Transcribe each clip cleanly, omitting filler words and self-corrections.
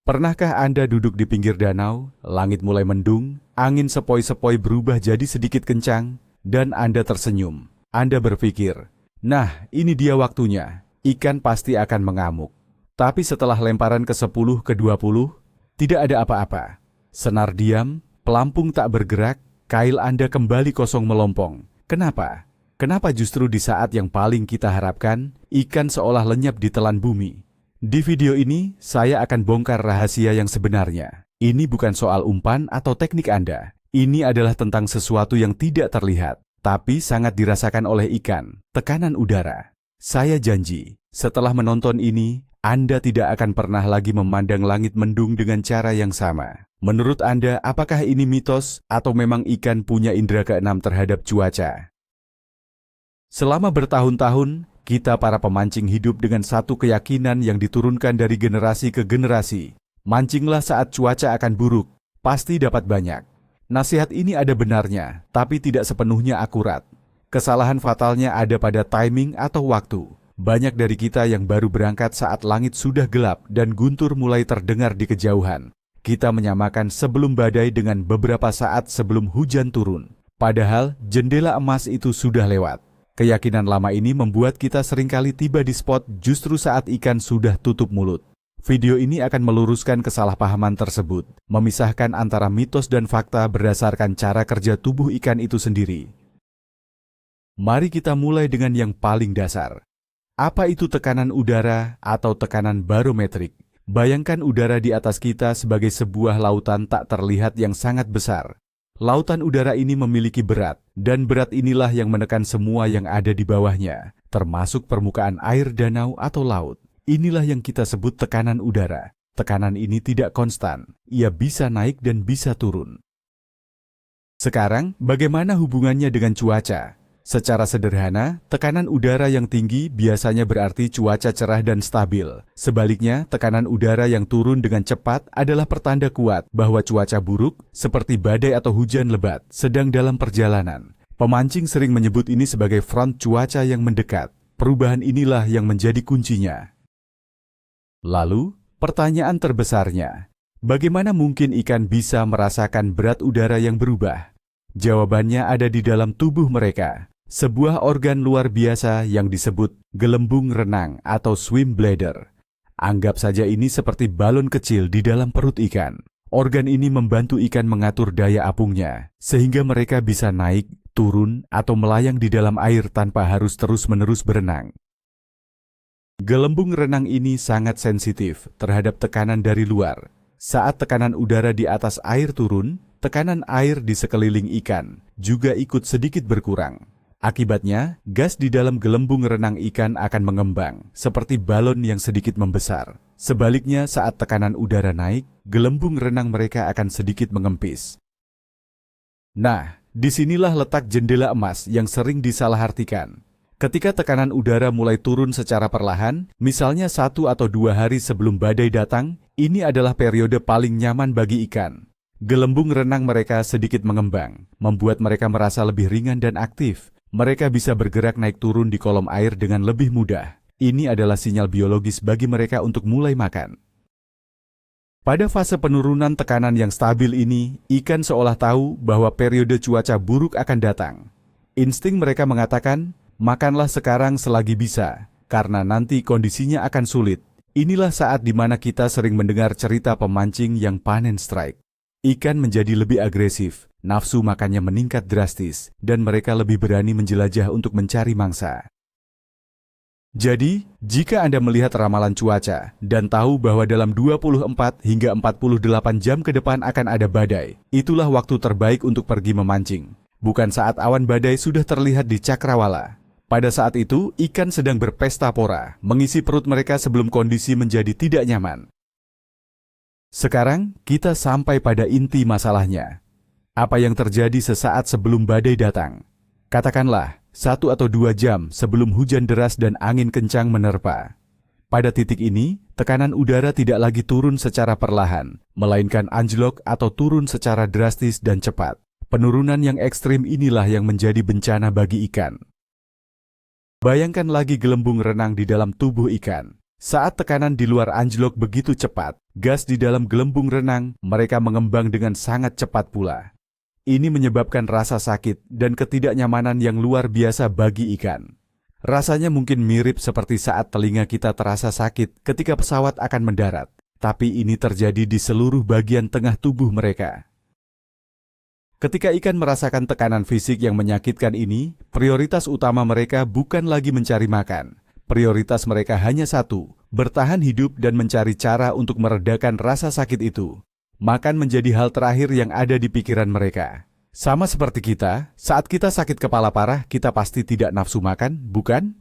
Pernahkah Anda duduk di pinggir danau, langit mulai mendung, angin sepoi-sepoi berubah jadi sedikit kencang, dan Anda tersenyum? Anda berpikir, nah ini dia waktunya, ikan pasti akan mengamuk. Tapi setelah lemparan ke-10 ke-20, tidak ada apa-apa. Senar diam, pelampung tak bergerak, kail Anda kembali kosong melompong. Kenapa? Kenapa justru di saat yang paling kita harapkan, ikan seolah lenyap di telan bumi? Di video ini, saya akan bongkar rahasia yang sebenarnya. Ini bukan soal umpan atau teknik Anda. Ini adalah tentang sesuatu yang tidak terlihat, tapi sangat dirasakan oleh ikan, tekanan udara. Saya janji, setelah menonton ini, Anda tidak akan pernah lagi memandang langit mendung dengan cara yang sama. Menurut Anda, apakah ini mitos atau memang ikan punya indera keenam terhadap cuaca? Selama bertahun-tahun, kita para pemancing hidup dengan satu keyakinan yang diturunkan dari generasi ke generasi. Mancinglah saat cuaca akan buruk, pasti dapat banyak. Nasihat ini ada benarnya, tapi tidak sepenuhnya akurat. Kesalahan fatalnya ada pada timing atau waktu. Banyak dari kita yang baru berangkat saat langit sudah gelap dan guntur mulai terdengar di kejauhan. Kita menyamakan sebelum badai dengan beberapa saat sebelum hujan turun. Padahal jendela emas itu sudah lewat. Keyakinan lama ini membuat kita seringkali tiba di spot justru saat ikan sudah tutup mulut. Video ini akan meluruskan kesalahpahaman tersebut, memisahkan antara mitos dan fakta berdasarkan cara kerja tubuh ikan itu sendiri. Mari kita mulai dengan yang paling dasar. Apa itu tekanan udara atau tekanan barometrik? Bayangkan udara di atas kita sebagai sebuah lautan tak terlihat yang sangat besar. Lautan udara ini memiliki berat, dan berat inilah yang menekan semua yang ada di bawahnya, termasuk permukaan air danau atau laut. Inilah yang kita sebut tekanan udara. Tekanan ini tidak konstan, ia bisa naik dan bisa turun. Sekarang, bagaimana hubungannya dengan cuaca? Secara sederhana, tekanan udara yang tinggi biasanya berarti cuaca cerah dan stabil. Sebaliknya, tekanan udara yang turun dengan cepat adalah pertanda kuat bahwa cuaca buruk, seperti badai atau hujan lebat, sedang dalam perjalanan. Pemancing sering menyebut ini sebagai front cuaca yang mendekat. Perubahan inilah yang menjadi kuncinya. Lalu, pertanyaan terbesarnya, bagaimana mungkin ikan bisa merasakan berat udara yang berubah? Jawabannya ada di dalam tubuh mereka. Sebuah organ luar biasa yang disebut gelembung renang atau swim bladder. Anggap saja ini seperti balon kecil di dalam perut ikan. Organ ini membantu ikan mengatur daya apungnya, sehingga mereka bisa naik, turun, atau melayang di dalam air tanpa harus terus-menerus berenang. Gelembung renang ini sangat sensitif terhadap tekanan dari luar. Saat tekanan udara di atas air turun, tekanan air di sekeliling ikan juga ikut sedikit berkurang. Akibatnya, gas di dalam gelembung renang ikan akan mengembang, seperti balon yang sedikit membesar. Sebaliknya, saat tekanan udara naik, gelembung renang mereka akan sedikit mengempis. Nah, disinilah letak jendela emas yang sering disalahartikan. Ketika tekanan udara mulai turun secara perlahan, misalnya 1 atau 2 hari sebelum badai datang, ini adalah periode paling nyaman bagi ikan. Gelembung renang mereka sedikit mengembang, membuat mereka merasa lebih ringan dan aktif. Mereka bisa bergerak naik turun di kolom air dengan lebih mudah. Ini adalah sinyal biologis bagi mereka untuk mulai makan. Pada fase penurunan tekanan yang stabil ini, ikan seolah tahu bahwa periode cuaca buruk akan datang. Insting mereka mengatakan, makanlah sekarang selagi bisa, karena nanti kondisinya akan sulit. Inilah saat di mana kita sering mendengar cerita pemancing yang panen strike. Ikan menjadi lebih agresif, nafsu makannya meningkat drastis, dan mereka lebih berani menjelajah untuk mencari mangsa. Jadi, jika Anda melihat ramalan cuaca dan tahu bahwa dalam 24 hingga 48 jam ke depan akan ada badai, itulah waktu terbaik untuk pergi memancing. Bukan saat awan badai sudah terlihat di cakrawala. Pada saat itu, ikan sedang berpesta pora, mengisi perut mereka sebelum kondisi menjadi tidak nyaman. Sekarang, kita sampai pada inti masalahnya. Apa yang terjadi sesaat sebelum badai datang? Katakanlah, 1 atau 2 jam sebelum hujan deras dan angin kencang menerpa. Pada titik ini, tekanan udara tidak lagi turun secara perlahan, melainkan anjlok atau turun secara drastis dan cepat. Penurunan yang ekstrim inilah yang menjadi bencana bagi ikan. Bayangkan lagi gelembung renang di dalam tubuh ikan. Saat tekanan di luar anjlok begitu cepat, gas di dalam gelembung renang mereka mengembang dengan sangat cepat pula. Ini menyebabkan rasa sakit dan ketidaknyamanan yang luar biasa bagi ikan. Rasanya mungkin mirip seperti saat telinga kita terasa sakit ketika pesawat akan mendarat, tapi ini terjadi di seluruh bagian tengah tubuh mereka. Ketika ikan merasakan tekanan fisik yang menyakitkan ini, prioritas utama mereka bukan lagi mencari makan. Prioritas mereka hanya satu, bertahan hidup dan mencari cara untuk meredakan rasa sakit itu. Makan menjadi hal terakhir yang ada di pikiran mereka. Sama seperti kita, saat kita sakit kepala parah, kita pasti tidak nafsu makan, bukan?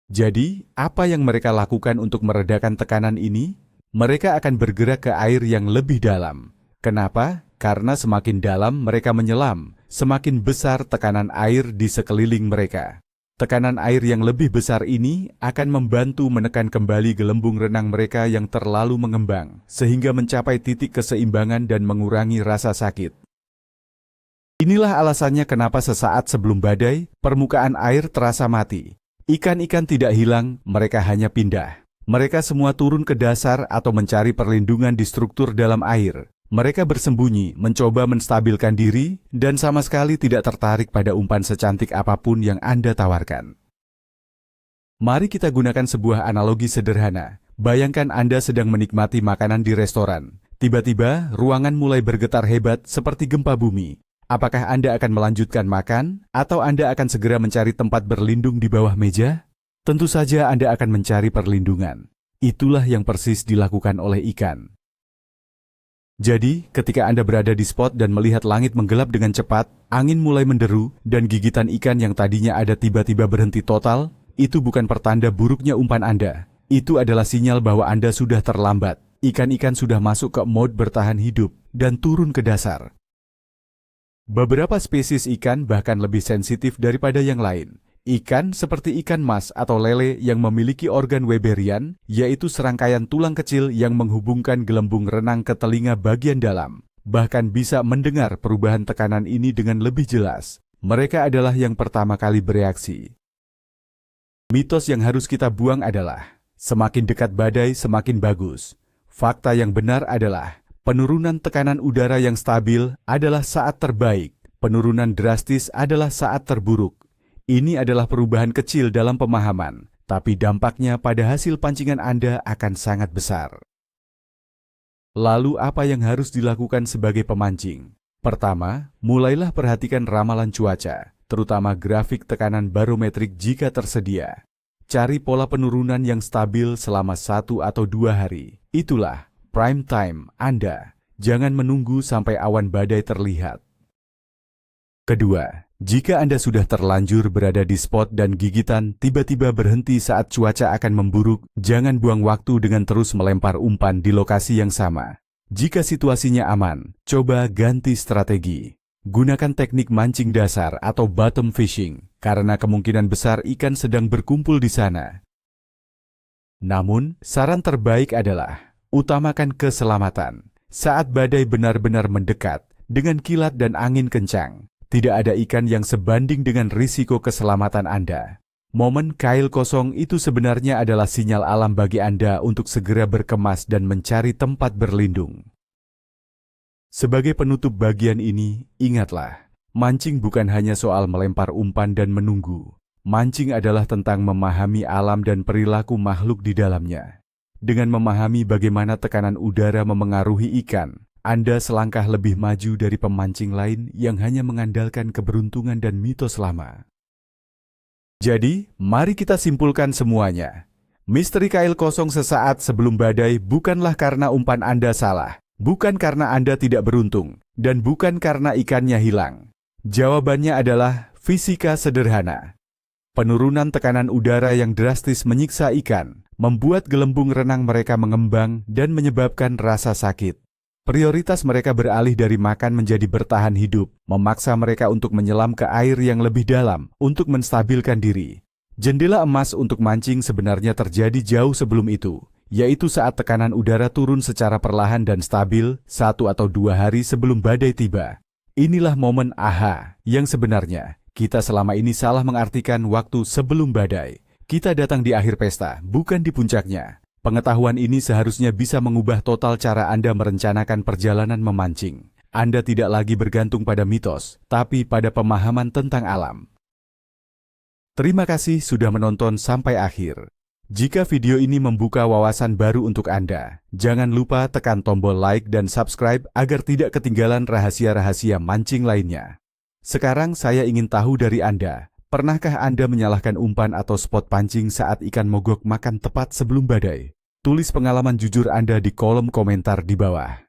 Jadi, apa yang mereka lakukan untuk meredakan tekanan ini? Mereka akan bergerak ke air yang lebih dalam. Kenapa? Karena semakin dalam mereka menyelam, semakin besar tekanan air di sekeliling mereka. Tekanan air yang lebih besar ini akan membantu menekan kembali gelembung renang mereka yang terlalu mengembang, sehingga mencapai titik keseimbangan dan mengurangi rasa sakit. Inilah alasannya kenapa sesaat sebelum badai, permukaan air terasa mati. Ikan-ikan tidak hilang, mereka hanya pindah. Mereka semua turun ke dasar atau mencari perlindungan di struktur dalam air. Mereka bersembunyi, mencoba menstabilkan diri, dan sama sekali tidak tertarik pada umpan secantik apapun yang Anda tawarkan. Mari kita gunakan sebuah analogi sederhana. Bayangkan Anda sedang menikmati makanan di restoran. Tiba-tiba, ruangan mulai bergetar hebat seperti gempa bumi. Apakah Anda akan melanjutkan makan, atau Anda akan segera mencari tempat berlindung di bawah meja? Tentu saja Anda akan mencari perlindungan. Itulah yang persis dilakukan oleh ikan. Jadi, ketika Anda berada di spot dan melihat langit menggelap dengan cepat, angin mulai menderu, dan gigitan ikan yang tadinya ada tiba-tiba berhenti total, itu bukan pertanda buruknya umpan Anda. Itu adalah sinyal bahwa Anda sudah terlambat. Ikan-ikan sudah masuk ke mode bertahan hidup dan turun ke dasar. Beberapa spesies ikan bahkan lebih sensitif daripada yang lain. Ikan seperti ikan mas atau lele yang memiliki organ Weberian, yaitu serangkaian tulang kecil yang menghubungkan gelembung renang ke telinga bagian dalam, bahkan bisa mendengar perubahan tekanan ini dengan lebih jelas. Mereka adalah yang pertama kali bereaksi. Mitos yang harus kita buang adalah, semakin dekat badai semakin bagus. Fakta yang benar adalah, penurunan tekanan udara yang stabil adalah saat terbaik, penurunan drastis adalah saat terburuk. Ini adalah perubahan kecil dalam pemahaman, tapi dampaknya pada hasil pancingan Anda akan sangat besar. Lalu apa yang harus dilakukan sebagai pemancing? Pertama, mulailah perhatikan ramalan cuaca, terutama grafik tekanan barometrik jika tersedia. Cari pola penurunan yang stabil selama 1 atau 2 hari. Itulah prime time Anda. Jangan menunggu sampai awan badai terlihat. Kedua, jika Anda sudah terlanjur berada di spot dan gigitan tiba-tiba berhenti saat cuaca akan memburuk, jangan buang waktu dengan terus melempar umpan di lokasi yang sama. Jika situasinya aman, coba ganti strategi. Gunakan teknik mancing dasar atau bottom fishing, karena kemungkinan besar ikan sedang berkumpul di sana. Namun, saran terbaik adalah, utamakan keselamatan. Saat badai benar-benar mendekat, dengan kilat dan angin kencang, tidak ada ikan yang sebanding dengan risiko keselamatan Anda. Momen kail kosong itu sebenarnya adalah sinyal alam bagi Anda untuk segera berkemas dan mencari tempat berlindung. Sebagai penutup bagian ini, ingatlah, mancing bukan hanya soal melempar umpan dan menunggu. Mancing adalah tentang memahami alam dan perilaku makhluk di dalamnya. Dengan memahami bagaimana tekanan udara memengaruhi ikan, Anda selangkah lebih maju dari pemancing lain yang hanya mengandalkan keberuntungan dan mitos lama. Jadi, mari kita simpulkan semuanya. Misteri kail kosong sesaat sebelum badai bukanlah karena umpan Anda salah, bukan karena Anda tidak beruntung, dan bukan karena ikannya hilang. Jawabannya adalah fisika sederhana. Penurunan tekanan udara yang drastis menyiksa ikan, membuat gelembung renang mereka mengembang dan menyebabkan rasa sakit. Prioritas mereka beralih dari makan menjadi bertahan hidup, memaksa mereka untuk menyelam ke air yang lebih dalam untuk menstabilkan diri. Jendela emas untuk mancing sebenarnya terjadi jauh sebelum itu, yaitu saat tekanan udara turun secara perlahan dan stabil 1 atau 2 hari sebelum badai tiba. Inilah momen aha yang sebenarnya kita selama ini salah mengartikan waktu sebelum badai. Kita datang di akhir pesta, bukan di puncaknya. Pengetahuan ini seharusnya bisa mengubah total cara Anda merencanakan perjalanan memancing. Anda tidak lagi bergantung pada mitos, tapi pada pemahaman tentang alam. Terima kasih sudah menonton sampai akhir. Jika video ini membuka wawasan baru untuk Anda, jangan lupa tekan tombol like dan subscribe agar tidak ketinggalan rahasia-rahasia mancing lainnya. Sekarang saya ingin tahu dari Anda, pernahkah Anda menyalahkan umpan atau spot pancing saat ikan mogok makan tepat sebelum badai? Tulis pengalaman jujur Anda di kolom komentar di bawah.